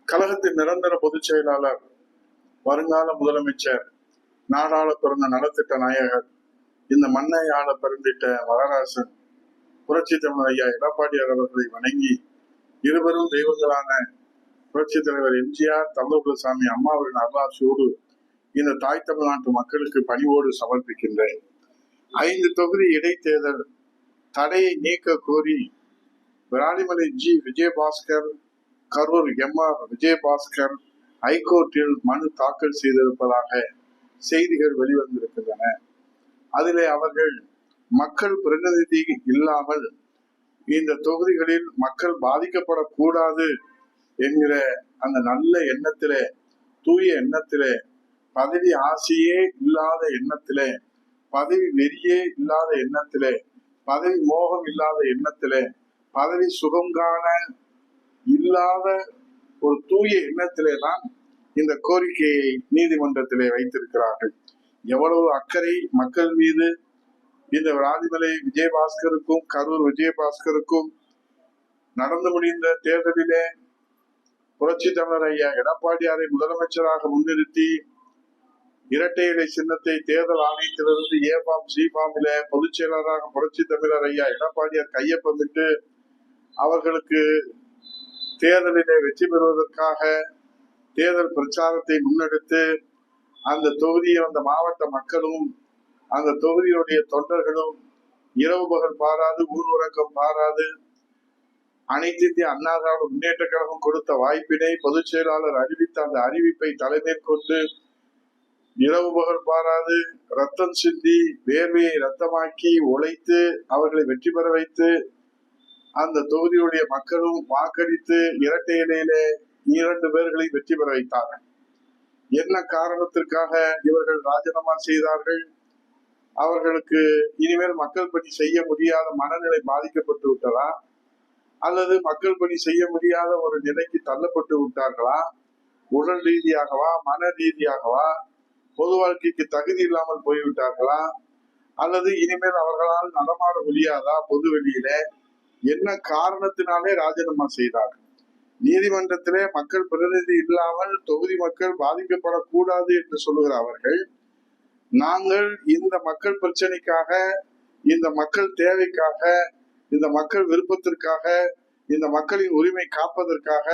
கழகத்தின் நிரந்தர பொதுச் செயலாளர், வருங்கால முதலமைச்சர், நாடாள பிறந்த நலத்திட்ட நாயகர், இந்த மண்ணை ஆள பிறந்திட்ட மகாராசன் புரட்சி தமிழர் ஐயா எடப்பாடியார் அவர்களை வணங்கி, இருவரும் தெய்வங்களான புரட்சி தலைவர் எம்ஜிஆர், தமிழ்சாமி அம்மாவின் அருளாசியோடு இந்த தாய் தமிழ்நாட்டு மக்களுக்கு பணிவோடு சமர்ப்பிக்கின்றேன். 5 தொகுதி இடைத்தேர்தல் தடையை நீக்க கோரி விராலிமலை ஜி. விஜயபாஸ்கர், கரூர் எம்.ஆர். விஜயபாஸ்கர் ஹைகோர்ட்டில் மனு தாக்கல் செய்திருப்பதாக செய்திகள் வெளிவந்திருக்கின்றன. அதிலே அவர்கள் மக்கள் பிரதிநிதி இல்லாமல் இந்த தொகுதிகளில் மக்கள் பாதிக்கப்படக்கூடாது என்கிற அந்த நல்ல எண்ணத்திலே, தூய எண்ணத்திலே, பதவி ஆசையே இல்லாத எண்ணத்திலே, பதவி வெறியே இல்லாத எண்ணத்திலே, பதவி மோகம் இல்லாத எண்ணத்திலே, பதவி சுகங்கான இல்லாத ஒரு தூய எண்ணத்திலே தான் இந்த கோரிக்கையை நீதிமன்றத்திலே வைத்திருக்கிறார்கள். எவ்வளவு அக்கறை மக்கள் மீது இந்த விராலிமலை விஜயபாஸ்கருக்கும் கரூர் விஜயபாஸ்கருக்கும் நடந்து முடிந்த தேர்தலிலே புரட்சி தமிழர் ஐயா எடப்பாடியாரை முதலமைச்சராக முன்னிறுத்தி இரட்டை இலை சின்னத்தை தேர்தல் ஆணையத்திலிருந்து ஏபாம் சிபாமில பொதுச் செயலாளராக புரட்சி தமிழர் ஐயா எடப்பாடியார் கையொப்பமிட்டு அவர்களுக்கு தேர்தலிலே வெற்றி பெறுவதற்காக தேர்தல் பிரச்சாரத்தை முன்னெடுத்து அந்த தொகுதியில் அந்த மாவட்ட மக்களும் அந்த தொகுதியுடைய தொண்டர்களும் இரவு பகல் பாராது, ஊர் உறக்கம் பாராது, அனைத்து இந்திய அண்ணா திராவிட முன்னேற்ற கழகம் கொடுத்த வாய்ப்பினை பொதுச் செயலாளர் அறிவித்த அந்த அறிவிப்பை தலைமேற்கொண்டு இரவு பகல் பாராது ரத்தம் சிந்தி வேர்வையை ரத்தமாக்கி உழைத்து அவர்களை வெற்றி பெற வைத்து அந்த தொகுதியுடைய மக்களும் வாக்களித்து இரட்டை இலையிலே 2 பேர்களை வெற்றி பெற வைத்தார்கள். என்ன காரணத்திற்காக இவர்கள் ராஜினாமா செய்தார்கள்? அவர்களுக்கு இனிமேல் மக்கள் பணி செய்ய முடியாத மனநிலை பாதிக்கப்பட்டு விட்டதா, அல்லது மக்கள் பணி செய்ய முடியாத ஒரு நிலைக்கு தள்ளப்பட்டு விட்டார்களா? உடல் ரீதியாகவா, மன ரீதியாகவா, பொது வாழ்க்கைக்கு தகுதி இல்லாமல் போய்விட்டார்களா, அல்லது இனிமேல் அவர்களால் நடமாட முடியாதா பொது வெளியில? என்ன காரணத்தினாலே ராஜினாமா செய்தார்கள்? நீதிமன்றத்திலே மக்கள் பிரதிநிதி இல்லாமல் தொகுதி மக்கள் பாதிக்கப்படக்கூடாது என்று சொல்லுகிற அவர்கள், நாங்கள் இந்த மக்கள் பிரச்சனைக்காக, இந்த மக்கள் தேவைக்காக, இந்த மக்கள் விருப்பத்திற்காக, இந்த மக்களின் உரிமை காப்பதற்காக,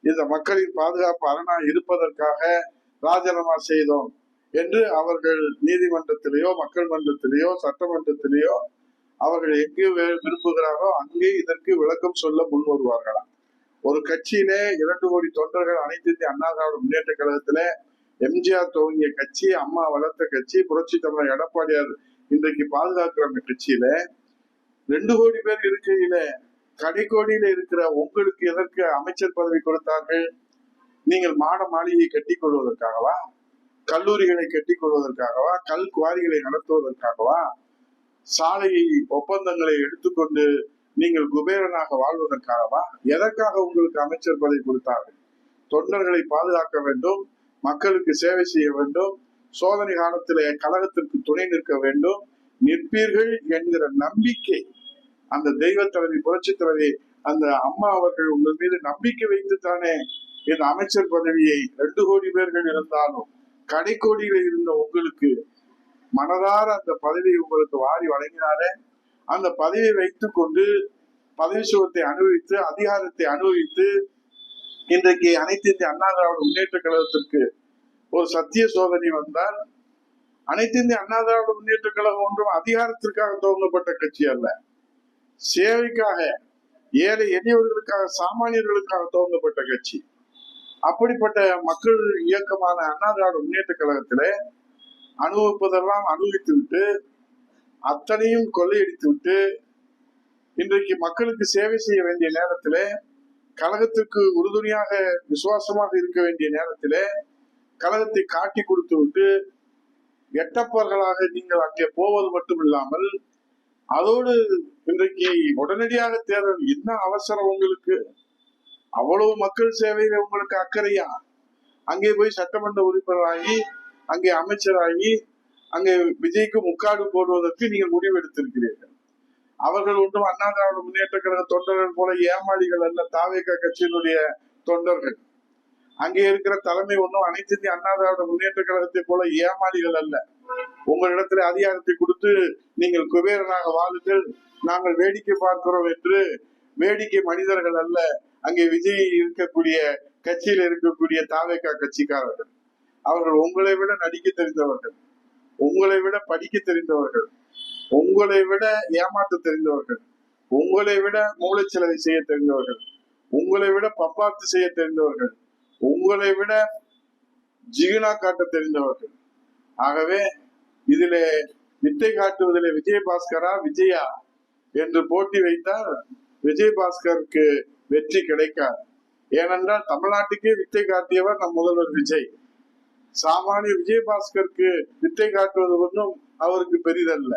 இந்த மக்களின் பாதுகாப்பு அரணா இருப்பதற்காக ராஜினாமா செய்தோம் என்று அவர்கள் நீதிமன்றத்திலேயோ மக்கள் மன்றத்திலேயோ சட்டமன்றத்திலேயோ அவர்கள் எங்கே விரும்புகிறாரோ அங்கே இதற்கு விளக்கம் சொல்ல முன் வருவார்களாம். ஒரு கட்சியிலே 2 கோடி தொண்டர்கள் அனைத்து இந்திய அண்ணா திராவிட முன்னேற்ற கழகத்திலே எம்ஜிஆர் துவங்கிய கட்சி, அம்மா வளர்த்த கட்சி, புரட்சி தமிழர் எடப்பாடியார் இன்றைக்கு பாதுகாக்கிற அந்த கட்சியில 2 கோடி பேர் இருக்கையில கடைக்கோடியில இருக்கிற உங்களுக்கு எதற்கு அமைச்சர் பதவி கொடுத்தார்கள்? நீங்கள் மாட மாளிகையை கட்டி கொள்வதற்காகவா, கல்லூரிகளை கட்டி கொள்வதற்காகவா, கல் குவாரிகளை நடத்துவதற்காகவா, சாலை ஒப்பந்தங்களை எடுத்துக்கொண்டு நீங்கள் குபேரனாக வாழ்வதற்காகவா? எதற்காக உங்களுக்கு அமைச்சர் பதவி கொடுத்தார்கள்? தொண்டர்களை பாதுகாக்க வேண்டும், மக்களுக்கு சேவை செய்ய வேண்டும், சோதனை காலத்திலே கழகத்திற்கு துணை நிற்க வேண்டும், நிற்பீர்கள் என்கிற நம்பிக்கை அந்த தெய்வ தலைவி புரட்சி தலைவி அந்த அம்மா அவர்கள் உங்கள் மீது நம்பிக்கை வைத்துத்தானே இந்த அமைச்சர் பதவியை 2 கோடி பேர்கள் இருந்தாலும் கடைக்கோடியில இருந்த உங்களுக்கு மனதார அந்த பதவியை உங்களுக்கு வாரி வழங்கினாரே. அந்த பதவியை வைத்துக் கொண்டு பதவி சுகத்தை அனுபவித்து அதிகாரத்தை அனுபவித்து இன்றைக்கு அனைத்து இந்திய அண்ணா திராவிட முன்னேற்ற கழகத்திற்கு ஒரு சத்திய சோதனை வந்தால், அனைத்து இந்திய அண்ணா திராவிட முன்னேற்ற கழகம் ஒன்றும் அதிகாரத்திற்காக துவங்கப்பட்ட கட்சி அல்ல, சேவைக்காக, ஏழை எளியவர்களுக்காக, சாமானியர்களுக்காக துவங்கப்பட்ட கட்சி. அப்படிப்பட்ட மக்கள் இயக்கமான அண்ணா திராவிட முன்னேற்ற கழகத்திலே அனுபவிப்பதெல்லாம் அனுபவித்து விட்டு அத்தனையும் கொள்ளையடித்து விட்டு இன்றைக்கு மக்களுக்கு சேவை செய்ய வேண்டிய நேரத்திலே, கழகத்திற்கு உறுதுணையாக விசுவாசமாக இருக்க வேண்டிய நேரத்திலே கழகத்தை காட்டி கொடுத்து விட்டு எட்டப்பர்களாக நீங்கள் அங்கே போவது மட்டும் இல்லாமல் அதோடு இன்றைக்கு உடனடியாக தேர்தல் என்ன அவசரம் உங்களுக்கு? அவ்வளவு மக்கள் சேவையில உங்களுக்கு அக்கறையா? அங்கே போய் சட்டமன்ற உறுப்பினராகி, அங்கே அமைச்சராகி, அங்கே விஜய்க்கு முக்காடு போடுவதற்கு நீங்கள் முடிவெடுத்திருக்கிறீர்கள். அவர்கள் ஒன்றும் அண்ணா திராவிட முன்னேற்ற கழக தொண்டர்கள் போல ஏமாளிகள் அல்ல, தாவேக கட்சியினுடைய தொண்டர்கள். அங்கே இருக்கிற தலைமை ஒன்றும் அனைத்து இந்திய அண்ணா திராவிட முன்னேற்ற கழகத்தை போல ஏமாளிகள் அல்ல. உங்களிடத்துல அதிகாரத்தை கொடுத்து நீங்கள் குபேரனாக வாழுங்கள், நாங்கள் வேடிக்கை பார்க்கிறோம் என்று வேடிக்கை மனிதர்கள் அல்ல. அங்கே விஜய் இருக்கக்கூடிய கட்சியில் இருக்கக்கூடிய தாவேகா கட்சிக்காரர்கள். அவர்கள் உங்களை விட நடிக்க தெரிந்தவர்கள், உங்களை விட படிக்க தெரிந்தவர்கள், உங்களை விட ஏமாற்ற தெரிந்தவர்கள், உங்களை விட மூளைச்சலவை செய்ய தெரிந்தவர்கள், உங்களை விட பப்பாத்து செய்ய தெரிந்தவர்கள், உங்களை விட ஜிகினா காட்ட தெரிந்தவர்கள். ஆகவே இதிலே வித்தை காட்டுவதிலே விஜயபாஸ்கரா விஜயா என்று போட்டி வைத்தால் விஜயபாஸ்கருக்கு வெற்றி கிடைக்காது. ஏனென்றால் தமிழ்நாட்டுக்கே வித்தை காட்டியவர் நம் முதல்வர் விஜய். சாமானிய விஜயபாஸ்கருக்கு வித்தை காட்டுவது ஒன்றும் அவருக்கு பெரிதல்ல.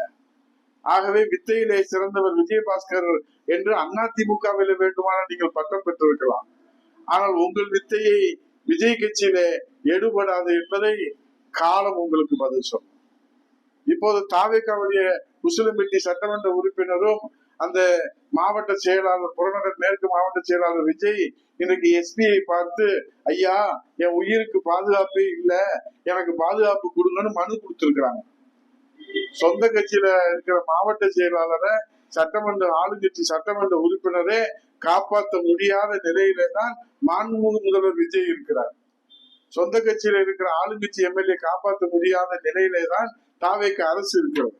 ஆகவே வித்தையிலே சிறந்தவர் விஜயபாஸ்கர் என்று அதிமுகவில் வேண்டுமானால் நீங்கள் பட்டம் பெற்றிருக்கலாம். ஆனால் உங்கள் வித்தையை விஜய் கட்சியிலே எடுபடாது என்பதை காலம் உங்களுக்கு பதில் சொல்லும். இப்போது தாவேகாவுடைய உசிலம்பட்டி சட்டமன்ற உறுப்பினரும் அந்த மாவட்ட செயலாளர், புறநகர் மேற்கு மாவட்ட செயலாளர் விஜய் இன்றைக்கு எஸ்பியை பார்த்து, ஐயா என் உயிருக்கு பாதுகாப்பே இல்லை, எனக்கு பாதுகாப்பு கொடுங்கன்னு மனு கொடுத்திருக்கிறாங்க. சொந்த கட்சியில இருக்கிற மாவட்ட செயலாளரை சட்டமன்ற ஆளுங்கட்சி சட்டமன்ற உறுப்பினரே காப்பாற்ற முடியாத நிலையிலே தான் மாண்புமிகு முதல்வர் விஜய் இருக்கிறார். சொந்த கட்சியில இருக்கிற ஆளுங்கட்சி எம்எல்ஏ காப்பாற்ற முடியாத நிலையிலே தான் தாவேக அரசு இருக்கிறது.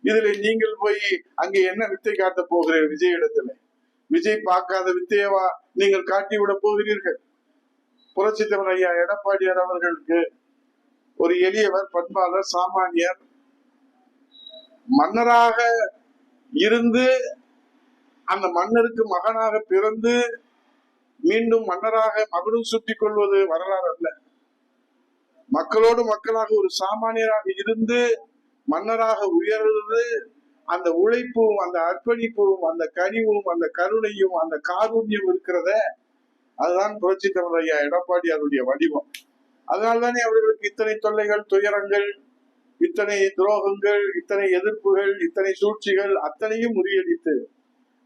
இதுல நீங்கள் போய் அங்கே என்ன வித்தை காட்ட போகிறீர்கள்? விஜய் இடத்துல விஜய் பார்க்காத வித்தையவா நீங்கள் காட்டிவிட போகிறீர்கள்? புரட்சி தமிழர் ஐயா எடப்பாடியார் அவர்களுக்கு ஒரு எளியவர், பண்பாளர், சாமானியர், மன்னராக இருந்து அந்த மன்னருக்கு மகனாக பிறந்து மீண்டும் மன்னராக மகனும் சுட்டிக் கொள்வது வரலாறு அல்ல. மக்களோடு மக்களாக ஒரு சாமானியராக இருந்து மன்னராக உயர்வது, அந்த உழைப்பும் அந்த அர்ப்பணிப்பும் அந்த கனிவும் அந்த கருணையும் அந்த காருண்யம் இருக்கிறத, அதுதான் புரட்சி தமிழர் ஐயா எடப்பாடியாருடைய வடிவம். அதனால்தானே அவர்களுக்கு இத்தனை தொல்லைகள், துயரங்கள், இத்தனை துரோகங்கள், இத்தனை எதிர்ப்புகள், இத்தனை சூழ்ச்சிகள் அத்தனையும் முறியடித்து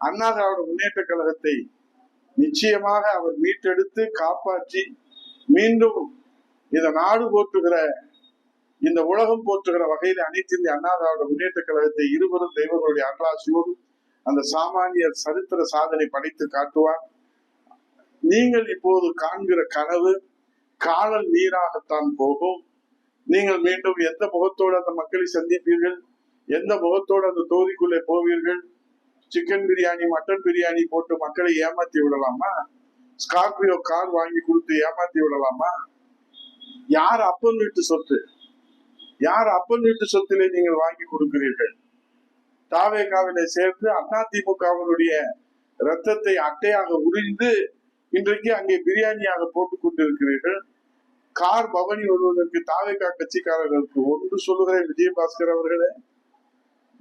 அண்ணா திராவிட முன்னேற்ற கழகத்தை நிச்சயமாக அவர் மீட்டெடுத்து காப்பாற்றி மீண்டும் இந்த நாடு போற்றுகிற, இந்த உலகம் போற்றுகிற வகையில் அனைத்து இந்திய அண்ணா திராவிட முன்னேற்ற கழகத்தை இருவரும் தெய்வங்களுடைய அருளாசியோடு அந்த சாமானியர் சரித்திர சாதனை படைத்து காட்டுவார். நீங்கள் இப்போது காண்கிற கனவு காணல் நீராகத்தான் போகும். நீங்கள் மீண்டும் எந்த முகத்தோடு அந்த மக்களை சந்திப்பீர்கள்? எந்த முகத்தோடு அந்த தொகுதிக்குள்ளே போவீர்கள்? சிக்கன் பிரியாணி, மட்டன் பிரியாணி போட்டு மக்களை ஏமாத்தி விடலாமா? ஸ்கார்பியோ கார் வாங்கி கொடுத்து ஏமாத்தி விடலாமா? யார் அப்பன் வீட்டு சொத்து? யார் அப்பன் வீட்டு சொத்திலே நீங்கள் வாங்கி கொடுக்கிறீர்கள்? தாவேகாவிலே சேர்ந்து அதிமுகவினுடைய ரத்தத்தை அட்டையாக உறிந்து இன்றைக்கு அங்கே பிரியாணியாக போட்டுக் கொண்டிருக்கிறீர்கள். கார் பவனி வருவதற்கு தாவேகா கட்சிக்காரர்களுக்கு ஒன்று சொல்லுகிறேன் விஜயபாஸ்கர் அவர்களே,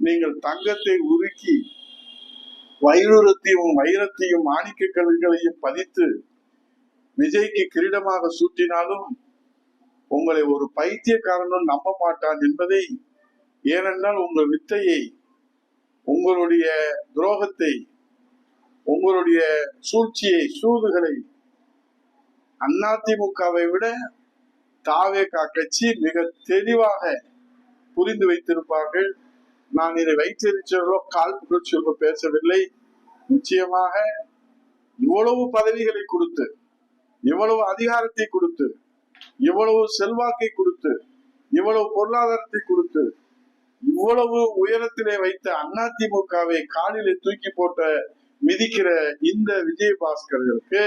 நீங்கள் தங்கத்தை உருக்கி வைரத்தையும் மாணிக்க கல்களையும் பதித்து விஜய்க்கு கிரீடமாக சூட்டினாலும் உங்களை ஒரு பைத்தியக்காரனும் நம்ப மாட்டான் என்பதை, ஏனென்றால் உங்கள் வித்தையை, உங்களுடைய துரோகத்தை, உங்களுடைய சூழ்ச்சியை, சூதுகளை அதிமுகவை விட தாவேகா கட்சி மிக தெளிவாக புரிந்து வைத்திருப்பார்கள். நான் இதை வைத்திருச்சோ கால் புகழ்ச்சியோ பேசவில்லை. நிச்சயமாக இவ்வளவு பதவிகளை கொடுத்து, இவ்வளவு அதிகாரத்தை கொடுத்து, இவ்வளவு செல்வாக்கை கொடுத்து, இவ்வளவு பொருளாதாரத்தை கொடுத்து, இவ்வளவு உயரத்திலே வைத்த அதிமுகவை காலிலே தூக்கி போட்ட மிதிக்கிற இந்த விஜயபாஸ்கர்களுக்கு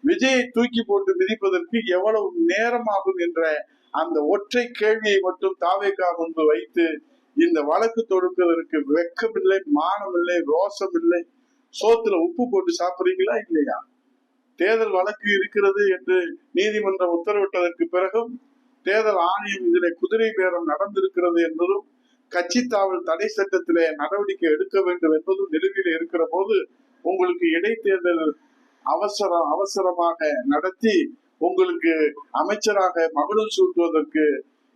விஜயை தூக்கி போட்டு மிதிப்பதற்கு எவ்வளவு நேரமாகும் என்ற அந்த ஒற்றை கேள்வியை மட்டும் தாவேகா முன்பு வைத்து இந்த வழக்கு தொடுப்பதற்கு வெக்கமில்லை, மானமில்லை, ரோசம் இல்லை. சோத்துல உப்பு போட்டு சாப்பிடுறீங்களா இல்லையா? தேர்தல் வழக்கு இருக்கிறது என்று நீதிமன்றம் உத்தரவிட்டதற்கு பிறகும் தேர்தல் ஆணையம் இதிலே குதிரை பேரம் நடந்திருக்கிறது என்பதும் கட்சி தாவல் தடை சட்டத்திலே நடவடிக்கை எடுக்க வேண்டும் என்பதும் நிலுவையில் இருக்கிற போது உங்களுக்கு இடைத்தேர்தல் அவசரமாக நடத்தி உங்களுக்கு அமைச்சராக மகுடம் சூட்டுவதற்கு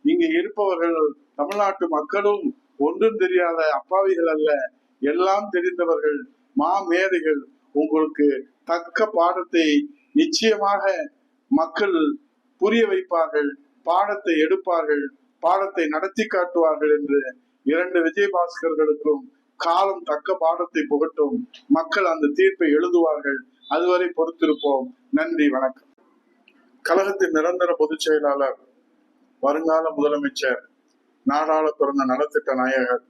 இங்கு இருப்பவர்கள் தமிழ்நாட்டு மக்களும் ஒன்றும் தெரியாத அப்பாவிகள் அல்ல, எல்லாம் தெரிந்தவர்கள், மேதைகள். உங்களுக்கு தக்க பாடத்தை நிச்சயமாக மக்கள் புரிய வைப்பார்கள், பாடத்தை எடுப்பார்கள், பாடத்தை நடத்தி காட்டுவார்கள் என்று 2 விஜயபாஸ்கர்களுக்கும் காலம் தக்க பாடத்தை புகட்டும். மக்கள் அந்த தீர்ப்பை எழுதுவார்கள். அதுவரை பொறுத்திருப்போம். நன்றி, வணக்கம். கழகத்தின் நிரந்தர பொதுச் செயலாளர், வருங்கால முதலமைச்சர், நாடாள பிறந்த நலத்திட்ட நாயகர்